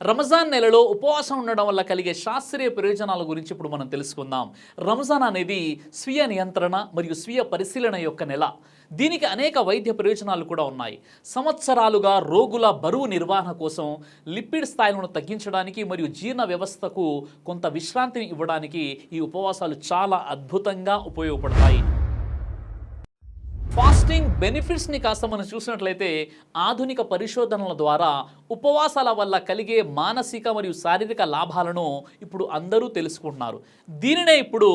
రంజాన్ నెలలో ఉపవాసం ఉండడం వల్ల కలిగే శాస్త్రీయ ప్రయోజనాల గురించి ఇప్పుడు మనం తెలుసుకుందాం. రంజాన్ అనేది స్వీయ నియంత్రణ మరియు స్వీయ పరిశీలన యొక్క నెల. దీనికి అనేక వైద్య ప్రయోజనాలు కూడా ఉన్నాయి. సంవత్సరాలుగా రోగుల బరువు నిర్వహణ కోసం, లిపిడ్ స్థాయిలను తగ్గించడానికి మరియు జీర్ణ వ్యవస్థకు కొంత విశ్రాంతిని ఇవ్వడానికి ఈ ఉపవాసాలు చాలా అద్భుతంగా ఉపయోగపడతాయి. ఫాస్టింగ్ బెనిఫిట్స్ని కాస్త మనం చూసినట్లయితే ఆధునిక పరిశోధనల ద్వారా ఉపవాసాల వల్ల కలిగే మానసిక మరియు శారీరక లాభాలను ఇప్పుడు అందరూ తెలుసుకుంటున్నారు. దీనినే ఇప్పుడు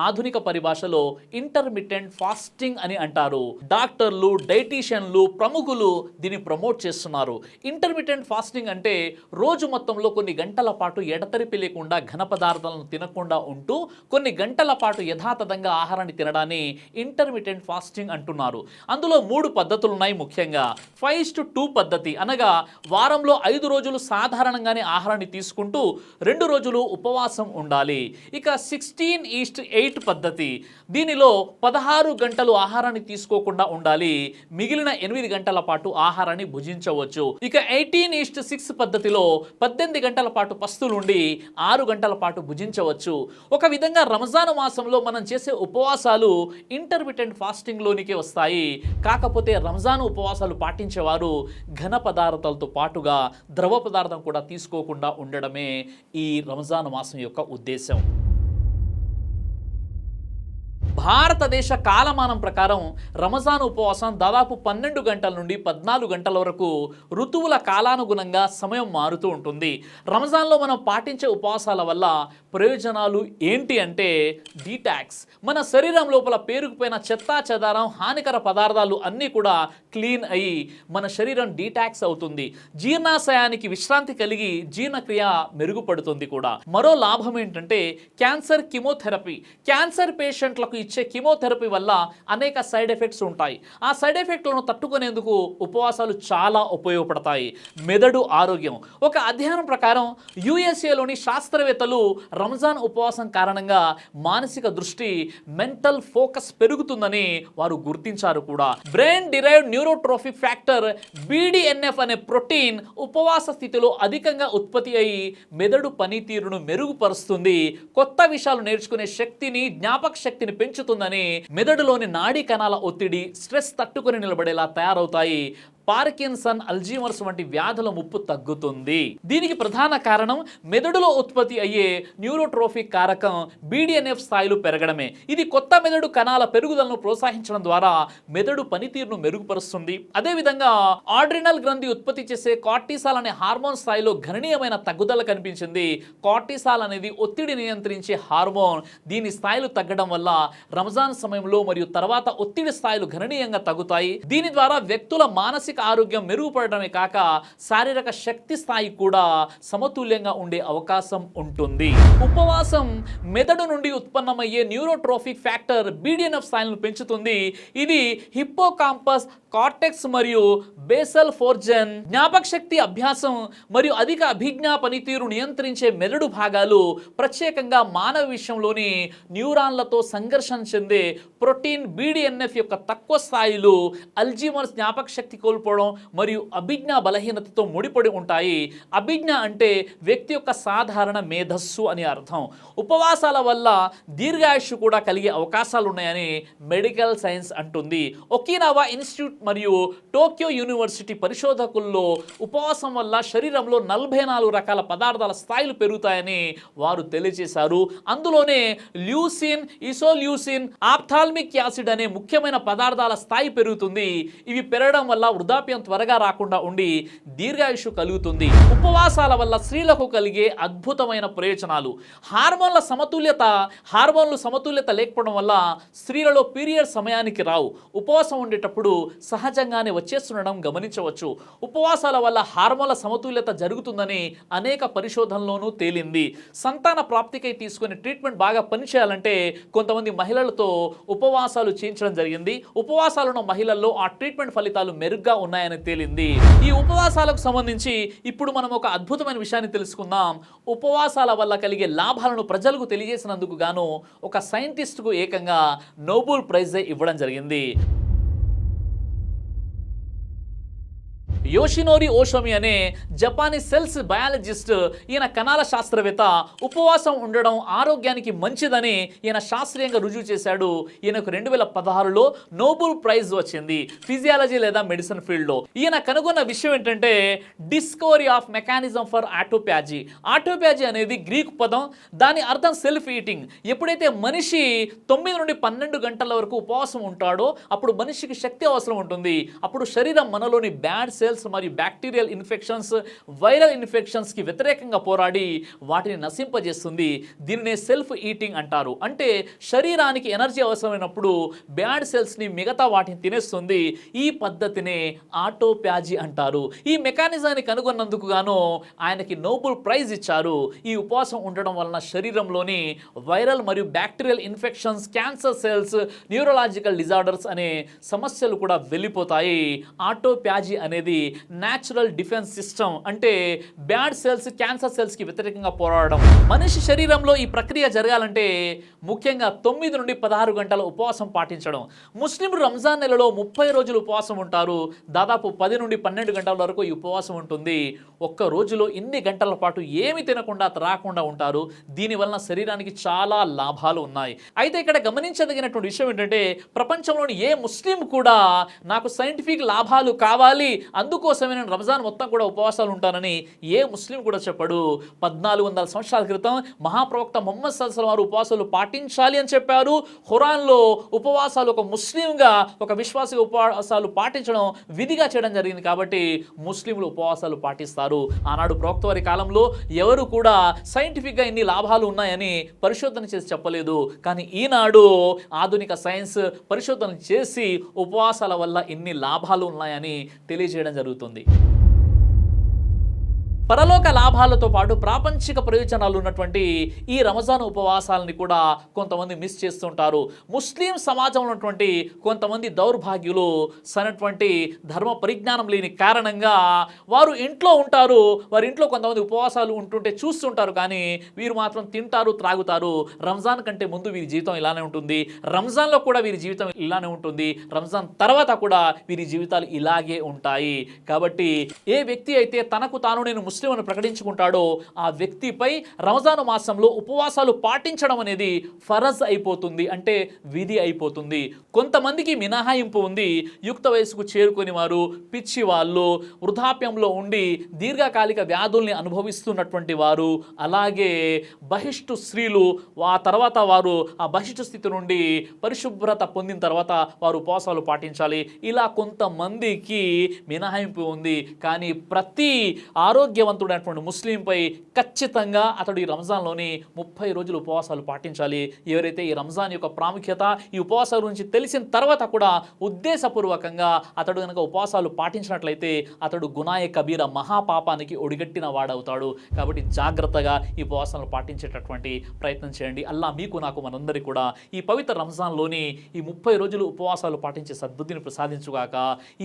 ఆధునిక పరిభాషలో ఇంటర్మిటెంట్ ఫాస్టింగ్ అని అంటారు. డాక్టర్లు, డైటీషియన్లు, ప్రముఖులు దీన్ని ప్రమోట్ చేస్తున్నారు. ఇంటర్మిటెంట్ ఫాస్టింగ్ అంటే రోజు మొత్తంలో కొన్ని గంటల పాటు ఎడతెరిపి లేకుండా ఘన పదార్థాలను తినకుండా ఉంటూ కొన్ని గంటల పాటు యథాతథంగా ఆహారాన్ని తినడాన్ని ఇంటర్మిటెంట్ ఫాస్టింగ్ అంటున్నారు. అందులో 3 పద్ధతులు ఉన్నాయి. ముఖ్యంగా 5:2 పద్ధతి, అనగా వారంలో 5 రోజులు సాధారణంగానే ఆహారాన్ని తీసుకుంటూ 2 రోజులు ఉపవాసం ఉండాలి. ఇక 16:8 పద్ధతి, దీనిలో 16 గంటలు ఆహారాన్ని తీసుకోకుండా ఉండాలి, మిగిలిన 8 గంటల పాటు ఆహారాన్ని భుజించవచ్చు. ఇక 18:6 పద్ధతిలో 18 గంటల పాటు పస్తులుండి 6 గంటల పాటు భుజించవచ్చు. ఒక విధంగా రంజాన్ మాసంలో మనం చేసే ఉపవాసాలు ఇంటర్మిటెంట్ ఫాస్టింగ్ లోనికి వస్తాయి. కాకపోతే రంజాన్ ఉపవాసాలు పాటించేవారు ఘన పదార్థాలతో పాటుగా ద్రవ పదార్థం కూడా తీసుకోకుండా ఉండడమే ఈ రంజాన్ మాసం యొక్క ఉద్దేశం. భారతదేశ కాలమానం ప్రకారం రంజాన్ ఉపవాసం దాదాపు 12 గంటల నుండి 14 గంటల వరకు ఋతువుల కాలానుగుణంగా సమయం మారుతూ ఉంటుంది. రంజాన్లో మనం పాటించే ఉపవాసాల వల్ల ప్రయోజనాలు ఏంటి అంటే డీటాక్స్, మన శరీరం లోపల పేరుకుపోయిన చెత్తా చెదారం, హానికర పదార్థాలు అన్నీ కూడా క్లీన్ అయ్యి మన శరీరం డీటాక్స్ అవుతుంది. జీర్ణాశయానికి విశ్రాంతి కలిగి జీర్ణక్రియ మెరుగుపడుతుంది కూడా. మరో లాభం ఏంటంటే క్యాన్సర్ కిమోథెరపీ. క్యాన్సర్ పేషెంట్లకు ఇచ్చే కిమోథెరపీ వల్ల అనేక సైడ్ ఎఫెక్ట్స్ ఉంటాయి. ఆ సైడ్ ఎఫెక్ట్లను తట్టుకునేందుకు ఉపవాసాలు చాలా ఉపయోగపడతాయి. మెదడు ఆరోగ్యం. ఒక అధ్యయనం ప్రకారం యుఎస్ఏలోని శాస్త్రవేత్తలు రంజాన్ ఉపవాసం కారణంగా మానసిక దృష్టి, మెంటల్ ఫోకస్ పెరుగుతుందని వారు గుర్తించారు కూడా. Brain derived neurotrophic factor BDNF అనే ప్రోటీన్ ఉపవాస స్థితిలో అధికంగా ఉత్పత్తి అయి మెదడు పనితీరును మెరుగుపరుస్తుంది. కొత్త విషయాలు నేర్చుకునే శక్తిని, జ్ఞాపక శక్తిని పెంచుతుందని, మెదడులోని నాడీ కణాల ఒత్తిడి, స్ట్రెస్ తట్టుకొని నిలబడేలా తయారవుతాయి. పార్కిన్సన్, అల్జీమర్స్ వంటి వ్యాధుల ముప్పు తగ్గుతుంది. దీనికి ప్రధాన కారణం మెదడులో ఉత్పత్తి అయ్యే న్యూరోట్రోఫిక్ కారకం BDNF స్థాయిలు పెరగడమే. ఇది కొత్త మెదడు కణాల పెరుగుదలను ప్రోత్సహించడం ద్వారా మెదడు పనితీరును మెరుగుపరుస్తుంది. అదేవిధంగా ఆడ్రినల్ గ్రంథి ఉత్పత్తి చేసే కార్టిసాల్ అనే హార్మోన్ స్థాయిలో గణనీయమైన తగ్గుదల కనిపించింది. కార్టిసాల్ అనేది ఒత్తిడి నియంత్రించే హార్మోన్. దీని స్థాయిలు తగ్గడం వల్ల రంజాన్ సమయంలో మరియు తర్వాత ఒత్తిడి స్థాయిలు గణనీయంగా తగ్గుతాయి. దీని ద్వారా వ్యక్తుల మానసిక ఆరోగ్యం మెరుగుపడడమే కాక శారీరక శక్తి స్థాయి కూడా సమతుల్యంగా ఉండే అవకాశం ఉంటుంది. ఉపవాసం మెదడు నుండి ఉత్పన్నమయ్యే న్యూరోట్రోఫిక్ ఫ్యాక్టర్ BDNF స్థాయిలను పెంచుతుంది. ఇది హిప్పోకాంపస్, కార్టెక్స్ మరియు బేసల్ ఫోర్జన్, జ్ఞాపక శక్తి, అభ్యాసం మరియు అధిక అభిజ్ఞా పనితీరు నియంత్రించే మెదడు భాగాలు, ప్రత్యేకంగా మానవ విషయంలోని న్యూరాన్లతో సంఘర్షణ చెందే ప్రోటీన్ BDNF యొక్క తక్కువ స్థాయిలు అల్జీమర్స్, జ్ఞాపక శక్తి కోల్పోవడం మరియు అభిజ్ఞా బలహీనతతో ముడిపడి ఉంటాయి. అభిజ్ఞ అంటే వ్యక్తి యొక్క సాధారణ మేధస్సు అని అర్థం. ఉపవాసాల వల్ల దీర్ఘాయుష్షు కూడా కలిగే అవకాశాలు ఉన్నాయని మెడికల్ సైన్స్ అంటుంది. ఒకినావా ఇన్స్టిట్యూట్ మరియు టోక్యో యూనివర్సిటీ పరిశోధకుల్లో ఉపవాసం వల్ల శరీరంలో 44 రకాల పదార్థాల స్థాయిలు పెరుగుతాయని వారు తెలియజేశారు. అందులోనే ల్యూసిన్, ఇసోల్యూసిన్, ఆప్థాల్మిక్ యాసిడ్ అనే ముఖ్యమైన పదార్థాల స్థాయి పెరుగుతుంది. ఇవి పెరగడం వల్ల వృద్ధాప్యం త్వరగా రాకుండా ఉండి దీర్ఘాయుష్షు కలుగుతుంది. ఉపవాసాల వల్ల స్త్రీలకు కలిగే అద్భుతమైన ప్రయోజనాలు. హార్మోన్లు సమతుల్యత లేకపోవడం వల్ల స్త్రీలలో పీరియడ్ సమయానికి రావు. ఉపవాసం ఉండేటప్పుడు సహజంగానే వచ్చేస్తుండడం గమనించవచ్చు. ఉపవాసాల వల్ల హార్మోన్ల సమతుల్యత జరుగుతుందని అనేక పరిశోధనలోనూ తేలింది. సంతాన ప్రాప్తికై తీసుకునే ట్రీట్మెంట్ బాగా పనిచేయాలంటే కొంతమంది మహిళలతో ఉపవాసాలు చేయించడం జరిగింది. ఉపవాసాలను మహిళల్లో ఆ ట్రీట్మెంట్ ఫలితాలు మెరుగ్గా ఉన్నాయని తేలింది. ఈ ఉపవాసాలకు సంబంధించి ఇప్పుడు మనం ఒక అద్భుతమైన విషయాన్ని తెలుసుకుందాం. ఉపవాసాల వల్ల కలిగే లాభాలను ప్రజలకు తెలియజేసినందుకు గాను ఒక సైంటిస్ట్కు ఏకంగా నోబెల్ ప్రైజ్ ఇవ్వడం జరిగింది. యోషినోరి ఓషోమి అనే జపానీ సెల్స్ బయాలజిస్ట్, ఈయన కణాల శాస్త్రవేత్త, ఉపవాసం ఉండడం ఆరోగ్యానికి మంచిదని ఈయన శాస్త్రీయంగా రుజువు చేశాడు. ఈయనకు 2016లో నోబెల్ ప్రైజ్ వచ్చింది ఫిజియాలజీ లేదా మెడిసిన్ ఫీల్డ్లో. ఈయన కనుగొన్న విషయం ఏంటంటే డిస్కవరీ ఆఫ్ మెకానిజం ఫర్ ఆటోప్యాజీ. ఆటోప్యాజీ అనేది గ్రీక్ పదం, దాని అర్థం సెల్ఫ్ ఈటింగ్. ఎప్పుడైతే మనిషి 9 నుండి 12 గంటల వరకు ఉపవాసం ఉంటాడో అప్పుడు మనిషికి శక్తి అవసరం ఉంటుంది. అప్పుడు శరీరం మనలోని బ్యాడ్ సెల్స్ మరియు బ్యాక్టీరియల్ ఇన్ఫెక్షన్స్, వైరల్ ఇన్ఫెక్షన్స్కి వ్యతిరేకంగా పోరాడి వాటిని నశింపజేస్తుంది. దీనినే సెల్ఫ్ ఈటింగ్ అంటారు. అంటే శరీరానికి ఎనర్జీ అవసరమైనప్పుడు బ్యాడ్ సెల్స్ని మిగతా వాటిని తినేస్తుంది. ఈ పద్ధతినే ఆటోప్యాజీ అంటారు. ఈ మెకానిజాన్ని కనుగొన్నందుకు గాను ఆయనకి నోబెల్ ప్రైజ్ ఇచ్చారు. ఈ ఉపవాసం ఉండడం వలన శరీరంలోని వైరల్ మరియు bacterial infections, cancer cells, neurological disorders అనే సమస్యలు కూడా వెళ్ళిపోతాయి. ఆటోప్యాజీ అనేది న్యాచురల్ డిఫెన్స్ సిస్టమ్, అంటే బ్యాడ్ సెల్స్, క్యాన్సర్ సెల్స్కి వ్యతిరేకంగా పోరాడడం. మనిషి శరీరంలో ఈ ప్రక్రియ జరగాలంటే ముఖ్యంగా 9 నుండి 16 గంటల ఉపవాసం పాటించడం. ముస్లింలు రంజాన్ నెలలో 30 రోజులు ఉపవాసం ఉంటారు. దాదాపు 10 నుండి 12 గంటల వరకు ఈ ఉపవాసం ఉంటుంది. ఒక్క రోజులో ఇన్ని గంటల పాటు ఏమి తినకుండా త్రాగకుండా ఉంటారు. దీనివలన శరీరానికి చాలా లాభాలు ఉన్నాయి. అయితే ఇక్కడ గమనించదగినటువంటి విషయం ఏంటంటే ప్రపంచంలోని ఏ ముస్లిం కూడా నాకు సైంటిఫిక్ లాభాలు కావాలి, అందుకోసమే నేను రంజాన్ మొత్తం కూడా ఉపవాసాలు ఉంటానని ఏ ముస్లిం కూడా చెప్పడు. 1400 సంవత్సరాల క్రితం మహాప్రవక్త ముహమ్మద్ సల్లల్లాహు అలైహి వసల్లం వారు ఉపవాసాలు పాటించాలి అని చెప్పారు. ఖురాన్లో ఉపవాసాలు ఒక ముస్లింగా, ఒక విశ్వాసిగా ఉపవాసాలు పాటించడం విధిగా చేయడం జరిగింది. కాబట్టి ముస్లింలు ఉపవాసాలు పాటిస్తారు. ఆనాడు ప్రవక్త వారి కాలంలో ఎవరు కూడా సైంటిఫిక్గా ఇన్ని లాభాలు ఉన్నాయని పరిశోధన చేసి చెప్పలేదు. కానీ ఈనాడు ఆధునిక సైన్స్ పరిశోధన చేసి ఉపవాసాల వల్ల ఇన్ని లాభాలు ఉన్నాయని తెలియజేయడం జరుగుతుంది. పరలోక లాభాలతో పాటు ప్రాపంచిక ప్రయోజనాలు ఉన్నటువంటి ఈ రంజాన్ ఉపవాసాలని కూడా కొంతమంది మిస్ చేస్తుంటారు. ముస్లిం సమాజంలో ఉన్నటువంటి కొంతమంది దౌర్భాగ్యులు సరైనటువంటి ధర్మ పరిజ్ఞానం లేని కారణంగా వారు ఇంట్లో ఉంటారు. వారి ఇంట్లో కొంతమంది ఉపవాసాలు ఉంటుంటే చూస్తుంటారు, కానీ వీరు మాత్రం తింటారు, త్రాగుతారు. రంజాన్ కంటే ముందు వీరి జీవితం ఇలానే ఉంటుంది, రంజాన్లో కూడా వీరి జీవితం ఇలానే ఉంటుంది, రంజాన్ తర్వాత కూడా వీరి జీవితాలు ఇలాగే ఉంటాయి. కాబట్టి ఏ వ్యక్తి అయితే తనకు తాను నేను ముస్లిం అని ప్రకటించుకుంటాడో ఆ వ్యక్తిపై రంజాను మాసంలో ఉపవాసాలు పాటించడం అనేది ఫరజ్ అయిపోతుంది, అంటే విధి అయిపోతుంది. కొంతమందికి మినహాయింపు ఉంది. యుక్త వయసుకు చేరుకుని వారు, పిచ్చి వాళ్ళు, వృద్ధాప్యంలో ఉండి దీర్ఘకాలిక వ్యాధుల్ని అనుభవిస్తున్నటువంటి వారు, అలాగే బహిష్టు స్త్రీలు, ఆ తర్వాత వారు ఆ బహిష్టు స్థితి నుండి పరిశుభ్రత పొందిన తర్వాత వారు ఉపవాసాలు పాటించాలి. ఇలా కొంతమందికి మినహాయింపు ఉంది. కానీ ప్రతి ఆరోగ్యవంతుడైనటువంటి ముస్లింపై ఖచ్చితంగా అతడు ఈ రంజాన్లోని 30 రోజులు ఉపవాసాలు పాటించాలి. ఎవరైతే ఈ రంజాన్ యొక్క ప్రాముఖ్యత, ఈ ఉపవాసాల గురించి తెలిసిన తర్వాత కూడా ఉద్దేశపూర్వకంగా అతడు కనుక ఉపవాసాలు పాటించినట్లయితే అతడు గునాయ కబీర, మహాపాపానికి ఒడిగట్టిన వాడవుతాడు. కాబట్టి జాగ్రత్తగా ఈ ఉపవాసాలను పాటించేటటువంటి ప్రయత్నం చేయండి. అల్లా మీకు, నాకు, మనందరికీ కూడా ఈ పవిత్ర రంజాన్లోని ఈ 30 రోజులు ఉపవాసాలు పాటించే సద్బుద్ధిని ప్రసాదించుగాక.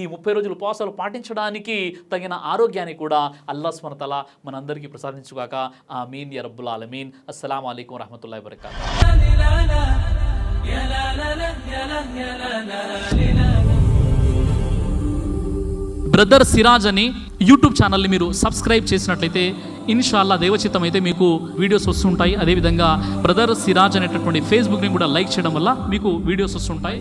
ఈ 30 రోజులు ఉపవాసాలు పాటించడానికి తగిన ఆరోగ్యాన్ని కూడా అల్లా సుబ్హానహు వ తఆలా మనందరికీ ప్రసాదించుగాక. ఆమీన్ యా రబ్బుల్ ఆలమీన్. అస్సలాము అలైకుం వరహ్మతుల్లాహి వబరకాతుహు. బ్రదర్ సిరాజ్ అని యూట్యూబ్ ఛానల్ని మీరు సబ్స్క్రైబ్ చేసినట్లయితే ఇన్షాల్లా దైవచిత్తం అయితే మీకు వీడియోస్ వస్తుంటాయి. అదేవిధంగా బ్రదర్ సిరాజ్ అనేటటువంటి ఫేస్బుక్ని కూడా లైక్ చేయడం వల్ల మీకు వీడియోస్ వస్తుంటాయి.